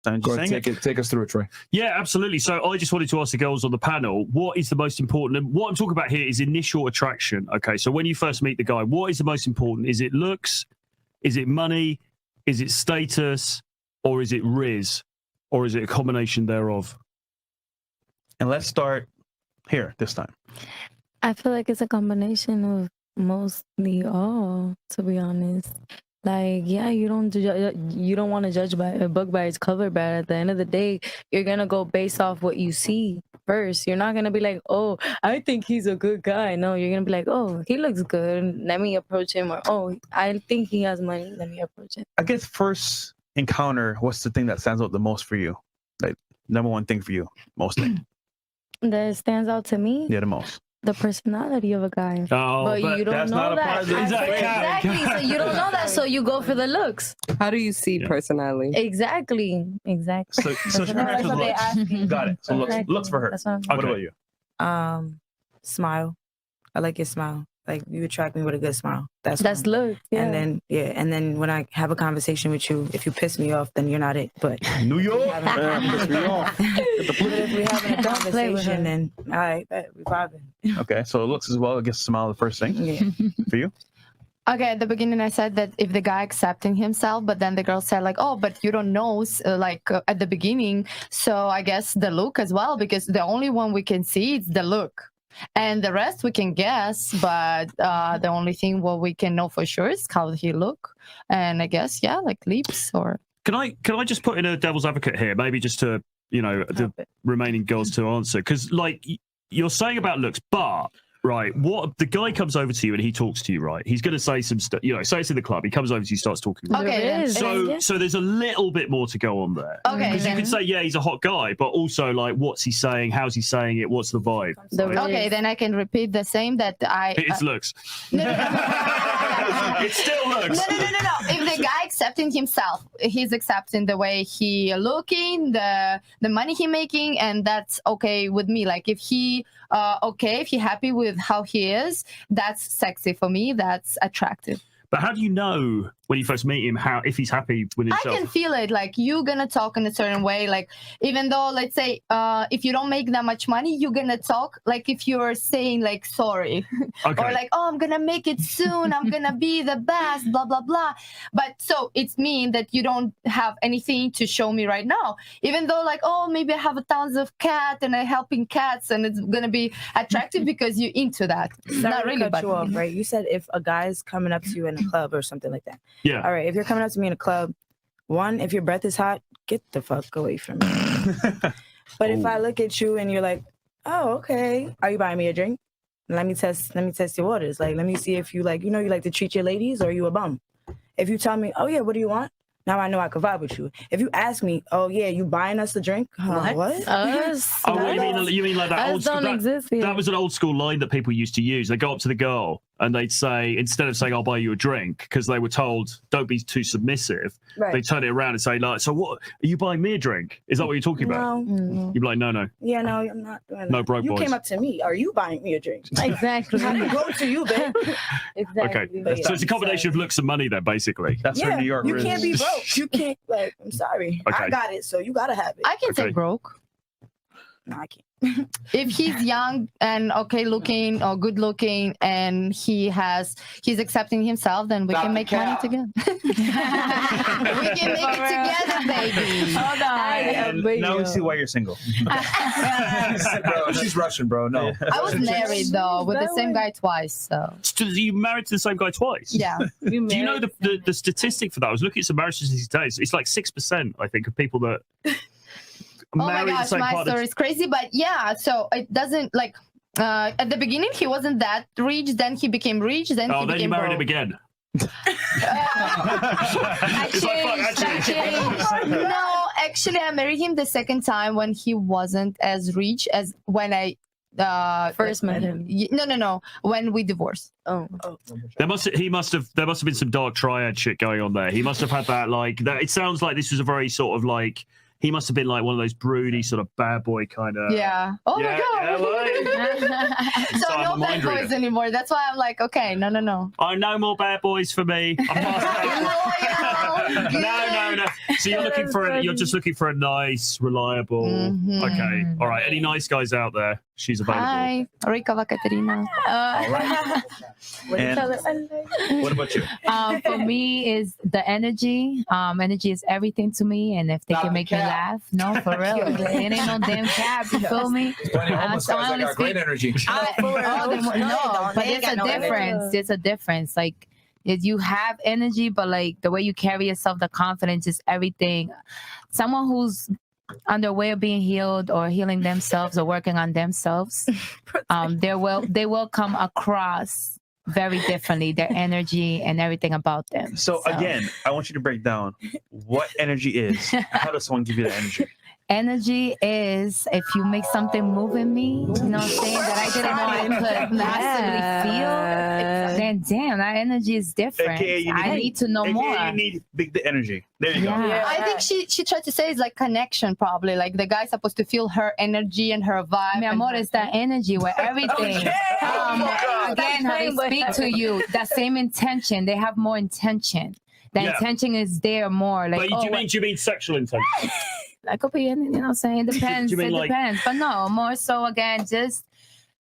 time. Go ahead, take us through it, Troy. Yeah, absolutely. So I just wanted to ask the girls on the panel, what is the most important? And what I'm talking about here is initial attraction. Okay, so when you first meet the guy, what is the most important? Is it looks? Is it money? Is it status? Or is it riz? Or is it a combination thereof? And let's start here this time. I feel like it's a combination of mostly all, to be honest. Like, yeah, you don't want to judge by a book by its cover, but at the end of the day, you're gonna go based off what you see first. You're not gonna be like, oh, I think he's a good guy. No, you're gonna be like, oh, he looks good. Let me approach him. Or, oh, I think he has money. Let me approach him. I guess first encounter, what's the thing that stands out the most for you? Like, number one thing for you, mostly. That stands out to me? Yeah, the most. The personality of a guy. Oh, but you don't know that. Exactly. So you don't know that, so you go for the looks. How do you see personality? Exactly. So she mentioned looks. Got it. So looks for her. What about you? Smile. I like your smile. Like, you attract me with a good smile. That's look. Yeah. And then when I have a conversation with you, if you piss me off, then you're not it. But New York, piss me off. But if we're having a conversation, then all right, we're vibing. Okay, so it looks as well. I guess smile the first thing. Yeah. For you? Okay, at the beginning I said that if the guy accepting himself, but then the girl said like, oh, but you don't know, at the beginning. So I guess the look as well, because the only one we can see is the look. And the rest we can guess, but the only thing what we can know for sure is how he look. And I guess, yeah, like lips or... Can I just put in a devil's advocate here, maybe just to, the remaining girls to answer? Because, like, you're saying about looks, but... Right, what the guy comes over to you and he talks to you, right? He's going to say some stuff, say it's in the club. He comes over to you, starts talking. Okay, so there's a little bit more to go on there. Okay, because you could say, yeah, he's a hot guy, but also like, what's he saying? How's he saying it? What's the vibe? Okay, then I can repeat the same that I. It's looks. No. It still looks. No. If the guy accepting himself, he's accepting the way he looking, the money he making, and that's okay with me. Like if he if he happy with how he is, that's sexy for me. That's attractive. But how do you know when you first meet him if he's happy with himself? I can feel it. Like you're gonna talk in a certain way. Like even though, let's say, if you don't make that much money, you're gonna talk like if you're saying like sorry, okay. Or like, oh, I'm gonna make it soon. I'm gonna be the best. Blah blah blah. But so it's mean that you don't have anything to show me right now. Even though like, oh, maybe I have tons of cat and I'm helping cats and it's gonna be attractive because you're into that. Not really, but you off, right? You said if a guy's coming up to you in a club or something like that. Yeah. All right. If you're coming up to me in a club, one, if your breath is hot, get the fuck away from me. But if I look at you and you're like, oh, okay, are you buying me a drink? Let me test your waters. Like, let me see if you like, you like to treat your ladies, or are you a bum? If you tell me, oh yeah, what do you want? Now I know I can vibe with you. If you ask me, oh yeah, you buying us a drink? What? Us? You mean like that old school? That was an old school line that people used to use. They go up to the girl and they'd say, instead of saying I'll buy you a drink, because they were told don't be too submissive, they turn it around and say like, so what, are you buying me a drink? Is that what you're talking about? No. You'd be like, no. Yeah, no, I'm not doing that. No broke boys. You came up to me. Are you buying me a drink? Exactly. I go to you, babe. Exactly. Okay. So it's a combination of looks and money then, basically. That's where New York you is. can't be broke. You can't, like, I'm sorry. Okay. I got it, so you gotta have it. I can say broke. No, I can't. If he's young and okay looking or good looking and he's accepting himself, then we can make money together. We can make it together, baby. Hold on. Now we see why you're single. Bro, she's Russian, bro. No. I was married though with the same guy twice. So you married to the same guy twice? Yeah. Do you know the statistic for that? I was looking at some marriages these days. It's like 6%, I think, of people that. Oh my gosh, my story is crazy, but yeah, so it doesn't like at the beginning he wasn't that rich, then he became rich, then he became then you married broke. him again. I changed. No, actually I married him the second time when he wasn't as rich as when I first met him. No, when we divorced. There must have been some dark triad shit going on there. He must have had that like that. It sounds like this was a very sort of like. He must have been like one of those broody sort of bad boy kind of. Yeah. Oh my god. So no bad boys anymore. That's why I'm like, okay, no. Oh, no more bad boys for me. I'm past that. No. Fair enough. So you're looking for you're just looking for a nice, reliable. Mhm. Okay, all right. Any nice guys out there? She's available. Hi, Rikava Katerina. All right. And what about you? For me is the energy. Energy is everything to me, and if they can make me laugh, no, for real, it ain't no damn cap. You feel me? Plenty of homeless guys that got great energy. No, but They ain't there's a got no difference. There's a difference. Like, if you have energy, but like the way you carry yourself, the confidence is everything. Someone who's on their way of being healed or healing themselves or working on themselves, they will come across very differently, their energy and everything about them. So again, I want you to break down what energy is. How does someone give you the energy? Energy is if you make something move in me, you know what I'm saying, that I didn't know I could possibly feel, then damn, that energy is different. AKA I need to know more. You need the energy. There you go. Yeah. I think she tried to say it's like connection, probably. Like the guy's supposed to feel her energy and her vibe. Mi amor, is that energy where everything. Again, how they speak to you, that same intention. They have more intention. The Yeah. intention is there more. Like, But do you mean sexual intent? that could be anything, you know what I'm saying? It depends. Do you mean It like- depends. But no, more so again, just,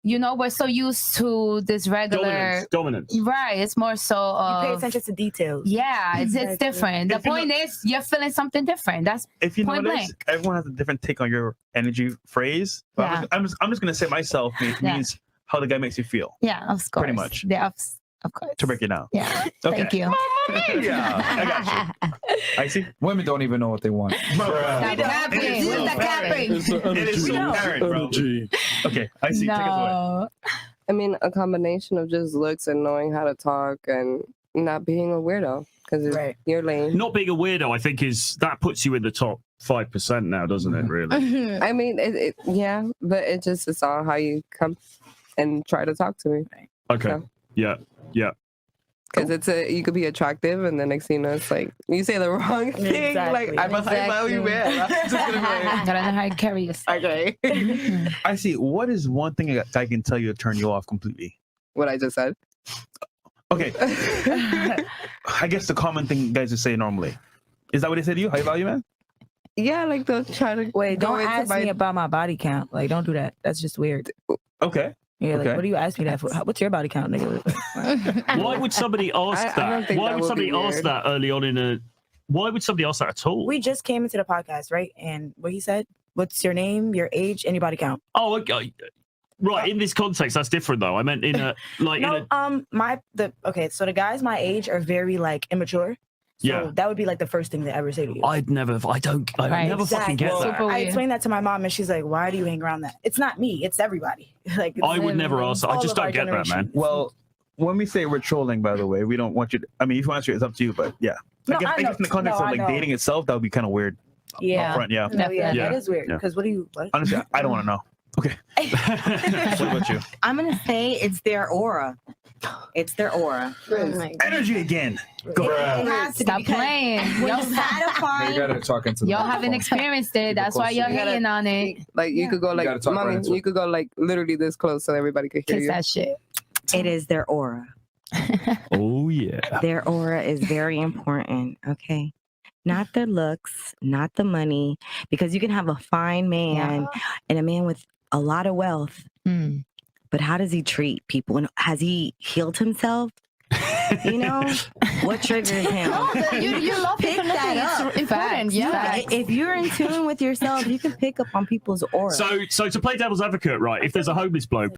you know, we're so used to this regular. Dominance. Right. It's more so You pay of. attention to details. Yeah, it's Exactly. different. The If you point is, you're feeling something different. That's If you Point notice, blank. everyone has a different take on your energy phrase. But Yeah. I'm just gonna say myself means how the guy makes you feel. yeah, of course. Pretty much. Yeah, of course. To break it down. Yeah. Okay. Thank you. Yeah, I got you. I see. Women don't even know what they want. Stop capping. It is Who's so the capping? It's the It is so energy. apparent, bro. Energy. Okay, I see. Take us away. No. I mean, a combination of just looks and knowing how to talk and not being a weirdo because Right. you're lame. Not being a weirdo, I think, that puts you in the top 5% now, doesn't it? Really? I mean, yeah, but it's all how you come and try to talk to me. Okay. Yeah. Yeah. Because you could be attractive, and the next thing you know, it's like you say the wrong thing. Exactly. Like I must love you, man. I'm just gonna be like, Gotta know how to carry yourself. okay. I see. What is one thing a guy can tell you to turn you off completely? What I just said. Okay, I guess the common thing guys just say normally. Is that what they say to you? High value man? Yeah, like they'll try to Wait, go don't into ask me about my body count. Like, don't do that. That's just weird. Okay. Yeah, like, Okay. what do you ask me that for? What's your body count, nigga? Why would somebody ask I don't that? think Why that would would somebody be ask weird. that early on in a? Why would somebody ask that at all? We just came into the podcast, right? And what he said, what's your name, your age, and your body count? Oh, okay. Right. In this context, that's different, though. I meant in a like. No, in a, okay, so the guys my age are very like immature. So Yeah. that would be like the first thing they ever say to you. I Right, never fucking get Well, that. Super I weird. explained that to my mom, and she's like, "Why do you hang around that? It's not me. It's everybody." Like I would never ask that. I all just of our don't get that, man. generation. Well, when we say we're trolling, by the way, we don't want you to, I mean, if you want to, it's up to you, but yeah. No, I guess in the context No, of I like know. dating itself, that would be kind of weird. Yeah. Upfront, yeah. No, yeah, Yeah. that is weird. Yeah. Because what do you? What? Honestly, I don't want to know. Okay. What about you? I'm gonna say it's their aura. It's their aura. Energy again. Go. It has to be Stop because playing. when Y'all, you You satisfy, gotta talk into the y'all haven't microphone. experienced it. That's why closer. you're You gotta- hating on it. Like you could go gotta like, talk right mommy, into it. you could go like literally this close so everybody could hear Kiss you. that shit. it is their aura. Oh yeah. Their aura is very important. Okay. Not the looks, not the money, because you can have a fine man and a man with a lot of wealth, Mm. but how does he treat people? And has he healed himself? You know, what triggers him? You love Pick people. that It's up. important. Facts, Yeah. facts. If you're in tune with yourself, you can pick up on people's aura. So to play devil's advocate, right? If there's a homeless bloke